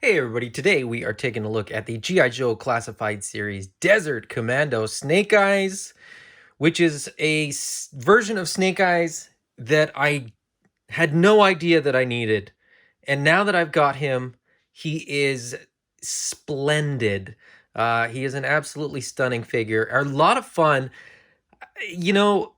Hey everybody, today we are taking a look at the G.I. Joe Classified Series Desert Commando Snake Eyes, which is a version of Snake Eyes that I had no idea that I needed. And now that I've got him, he is splendid. He is an absolutely stunning figure. A lot of fun. You know,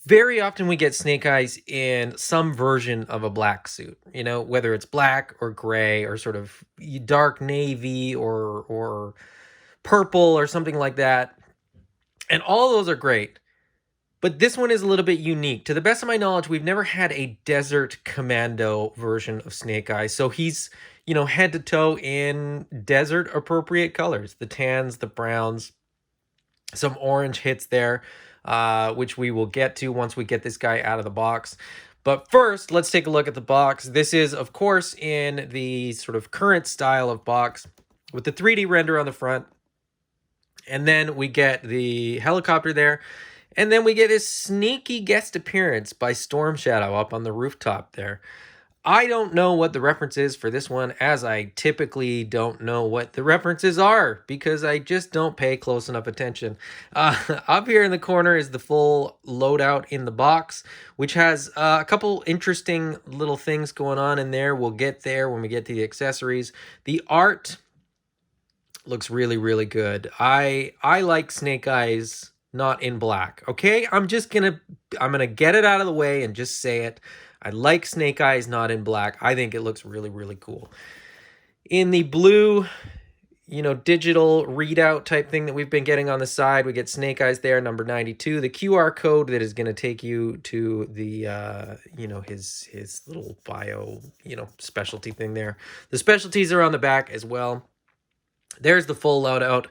very often we get Snake Eyes in some version of a black suit, whether it's black or gray or sort of dark navy or purple or something like that. And all those are great. But this one is a little bit unique. To the best of my knowledge, we've never had a Desert Commando version of Snake Eyes. So he's, head to toe in desert appropriate colors, the tans, the browns, some orange hits there, which we will get to once we get this guy out of the box. But first, let's take a look at the box. This is, of course, in the sort of current style of box with the 3D render on the front. And then we get the helicopter there. And then we get this sneaky guest appearance by Storm Shadow up on the rooftop there. I don't know what the reference is for this one, as I typically don't know what the references are because I just don't pay close enough attention. Up here in the corner is the full loadout in the box, which has a couple interesting little things going on in there. We'll get there when we get to the accessories. The art looks really, really good. I like Snake Eyes not in black. Okay, I'm gonna get it out of the way and just say it. I like Snake Eyes not in black. I think it looks really, really cool. In the blue, digital readout type thing that we've been getting on the side, we get Snake Eyes there, number 92. The QR code that is going to take you to the, his little bio, specialty thing there. The specialties are on the back as well. There's the full loadout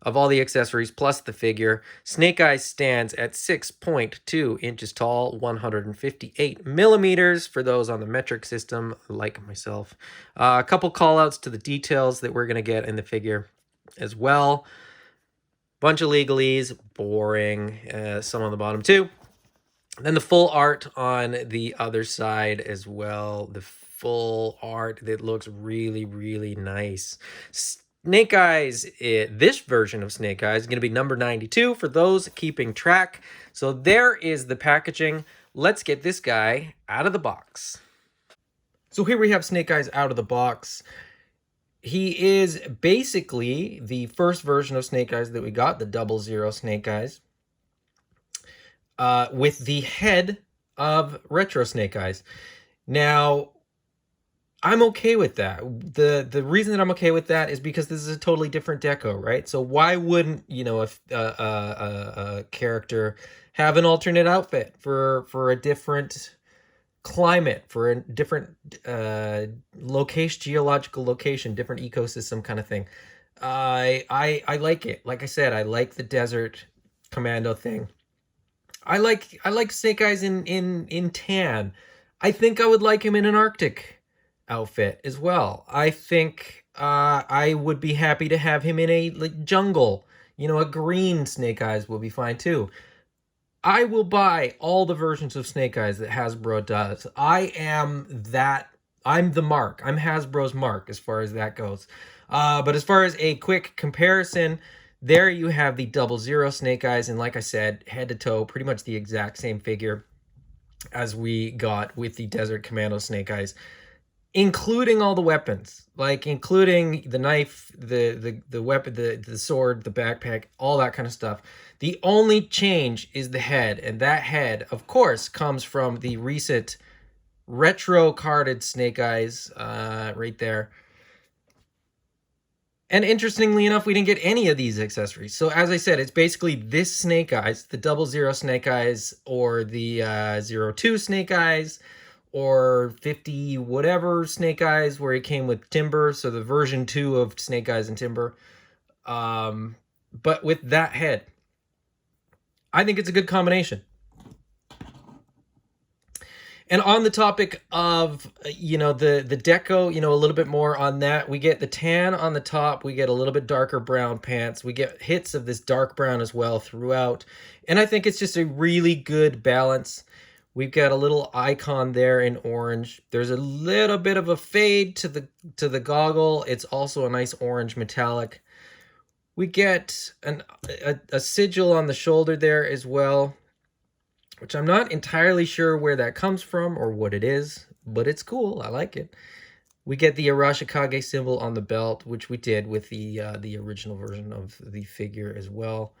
of all the accessories plus the figure. Snake Eyes stands at 6.2 inches tall, 158 millimeters for those on the metric system like myself. A couple call outs to the details that we're going to get in the figure as well. Bunch of legalese, boring, some on the bottom too. Then the full art on the other side as well. The full art that looks really, really nice. Snake Eyes, this version of Snake Eyes is going to be number 92 for those keeping track. So there is the packaging. Let's get this guy out of the box. So here we have Snake Eyes out of the box. He is basically the first version of Snake Eyes that we got, the 00 Snake Eyes, with the head of Retro Snake Eyes. Now, I'm okay with that. The reason that I'm okay with that is because this is a totally different deco, right? So why wouldn't, if a character have an alternate outfit for a different climate, for a different geological location, different ecosystem kind of thing? I like it. Like I said, I like the Desert Commando thing. I like Snake Eyes in tan. I think I would like him in an Arctic outfit as well. I think I would be happy to have him in a jungle. A green Snake Eyes will be fine too. I will buy all the versions of Snake Eyes that Hasbro does. I'm the mark. I'm Hasbro's mark as far as that goes. But as far as a quick comparison, there you have the 00 Snake Eyes, and like I said, head to toe, pretty much the exact same figure as we got with the Desert Commando Snake Eyes, including all the weapons, like including the knife, the weapon, the sword, the backpack, all that kind of stuff. The only change is the head, and that head, of course, comes from the recent retro carded Snake Eyes right there. And interestingly enough, we didn't get any of these accessories. So as I said, it's basically this Snake Eyes, the 00 Snake Eyes, or the 02 Snake Eyes, or 50 whatever Snake Eyes, where he came with Timber. So the version 2 of Snake Eyes and Timber. But with that head, I think it's a good combination. And on the topic of, the deco, a little bit more on that. We get the tan on the top. We get a little bit darker brown pants. We get hits of this dark brown as well throughout. And I think it's just a really good balance. We've got a little icon there in orange. There's a little bit of a fade to the goggle. It's also a nice orange metallic. We get a sigil on the shoulder there as well, which I'm not entirely sure where that comes from or what it is, but it's cool. I like it. We get the Arashikage symbol on the belt, which we did with the original version of the figure as well.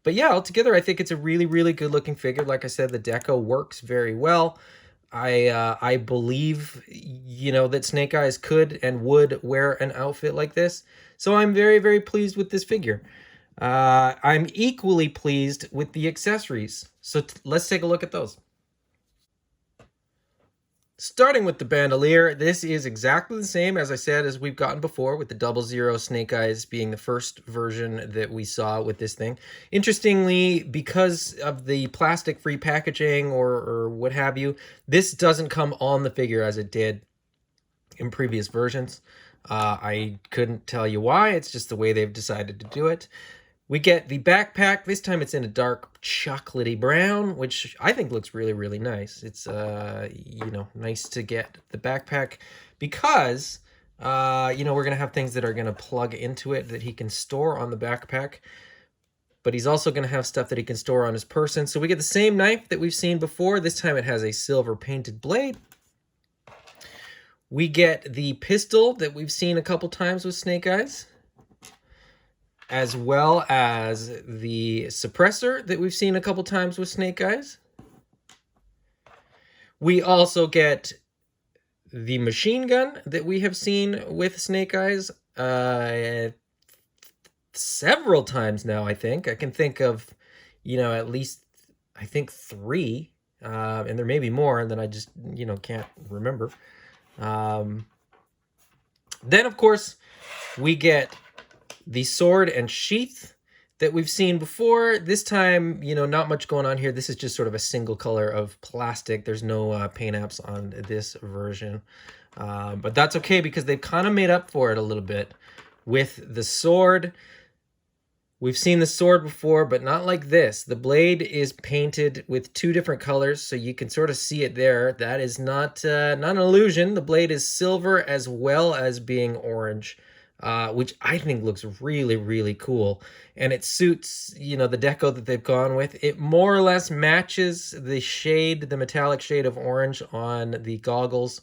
But yeah, altogether, I think it's a really, really good looking figure. Like I said, the deco works very well. I believe, you know, that Snake Eyes could and would wear an outfit like this. So I'm very, very pleased with this figure. I'm equally pleased with the accessories. So let's take a look at those. Starting with the bandolier, this is exactly the same, as I said, as we've gotten before, with the 00 Snake Eyes being the first version that we saw with this thing. Interestingly, because of the plastic-free packaging or what have you, this doesn't come on the figure as it did in previous versions. I couldn't tell you why. It's just the way they've decided to do it. We get the backpack. This time it's in a dark chocolatey brown, which I think looks really, really nice. It's, you know, nice to get the backpack because, you know, we're going to have things that are going to plug into it that he can store on the backpack. But he's also going to have stuff that he can store on his person. So we get the same knife that we've seen before. This time it has a silver painted blade. We get the pistol that we've seen a couple times with Snake Eyes, as well as the suppressor that we've seen a couple times with Snake Eyes. We also get the machine gun that we have seen with Snake Eyes several times now, I think. I can think of, you know, at least, I think 3, and there may be more, and then I just, you know, can't remember. Then, of course, we get the sword and sheath that we've seen before. This time, you know, not much going on here. This is just sort of a single color of plastic. There's no paint apps on this version. But that's okay because they've kind of made up for it a little bit with the sword. We've seen the sword before, but not like this. The blade is painted with 2 different colors, so you can sort of see it there. That is not an illusion. The blade is silver as well as being orange. Which I think looks really, really cool. And it suits, you know, the deco that they've gone with. It more or less matches the shade, the metallic shade of orange on the goggles,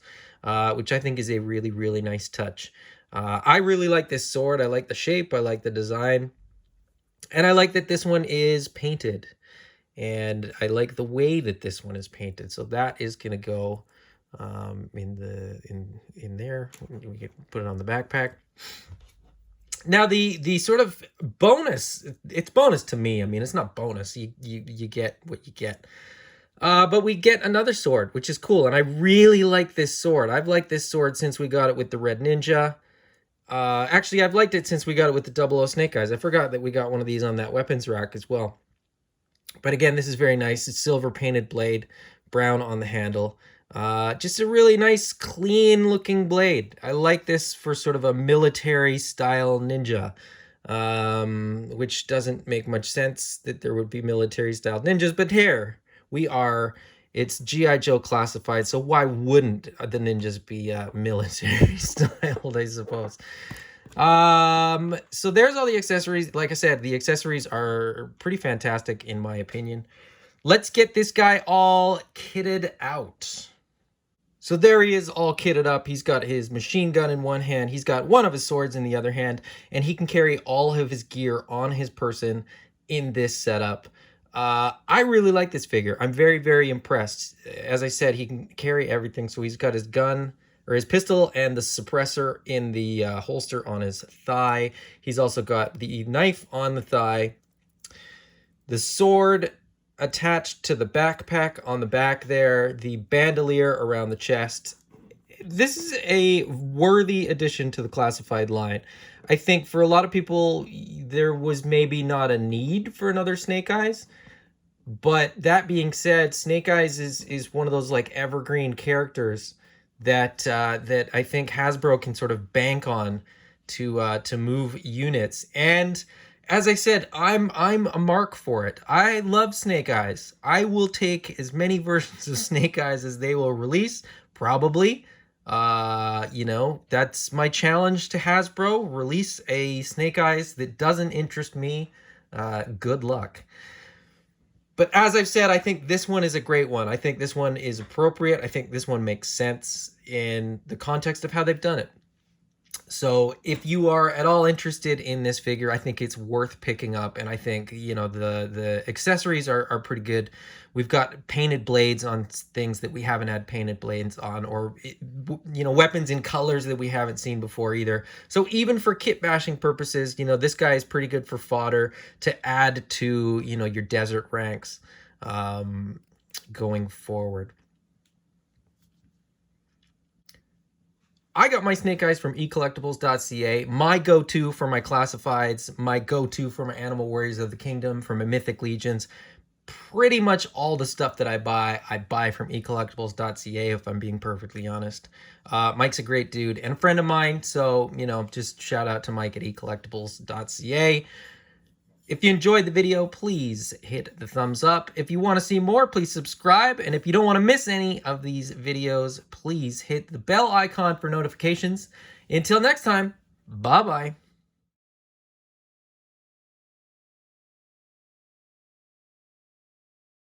which I think is a really, really nice touch. I really like this sword. I like the shape. I like the design. And I like that this one is painted. And I like the way that this one is painted. So that is going to go in there. We can put it on the backpack. Now the sort of bonus, it's bonus to me. I mean, it's not bonus. You get what you get. But we get another sword, which is cool. And I really like this sword. I've liked this sword since we got it with the Red Ninja. Actually, I've liked it since we got it with the 00 Snake Eyes. I forgot that we got one of these on that weapons rack as well. But again, this is very nice. It's silver painted blade, brown on the handle. Just a really nice, clean looking blade. I like this for sort of a military style ninja, which doesn't make much sense that there would be military style ninjas, but here we are. It's G.I. Joe classified, so why wouldn't the ninjas be military styled, I suppose? So there's all the accessories. Like I said, the accessories are pretty fantastic in my opinion. Let's get this guy all kitted out. So there he is, all kitted up. He's got his machine gun in one hand. He's got one of his swords in the other hand. And he can carry all of his gear on his person in this setup. I really like this figure. I'm very, very impressed. As I said, he can carry everything. So he's got his gun, or his pistol, and the suppressor in the holster on his thigh. He's also got the knife on the thigh. The sword attached to the backpack on the back there, the bandolier around the chest. This is a worthy addition to the classified line. I think for a lot of people, there was maybe not a need for another Snake Eyes. But that being said, Snake Eyes is one of those like evergreen characters that that I think Hasbro can sort of bank on to move units. And as I said, I'm a mark for it. I love Snake Eyes. I will take as many versions of Snake Eyes as they will release, probably. You know, that's my challenge to Hasbro. Release a Snake Eyes that doesn't interest me. Good luck. But as I've said, I think this one is a great one. I think this one is appropriate. I think this one makes sense in the context of how they've done it. So if you are at all interested in this figure, I think it's worth picking up. And I think, you know, the accessories are pretty good. We've got painted blades on things that we haven't had painted blades on, or, you know, weapons in colors that we haven't seen before either. So even for kit bashing purposes, you know, this guy is pretty good for fodder to add to, you know, your desert ranks going forward. I got my Snake Eyes from eCollectibles.ca, my go-to for my classifieds, my go-to for my Animal Warriors of the Kingdom, for my Mythic Legions. Pretty much all the stuff that I buy from eCollectibles.ca, if I'm being perfectly honest. Mike's a great dude and a friend of mine, so, you know, just shout out to Mike at eCollectibles.ca. If you enjoyed the video, please hit the thumbs up. If you want to see more, please subscribe. And if you don't want to miss any of these videos, please hit the bell icon for notifications. Until next time, bye-bye.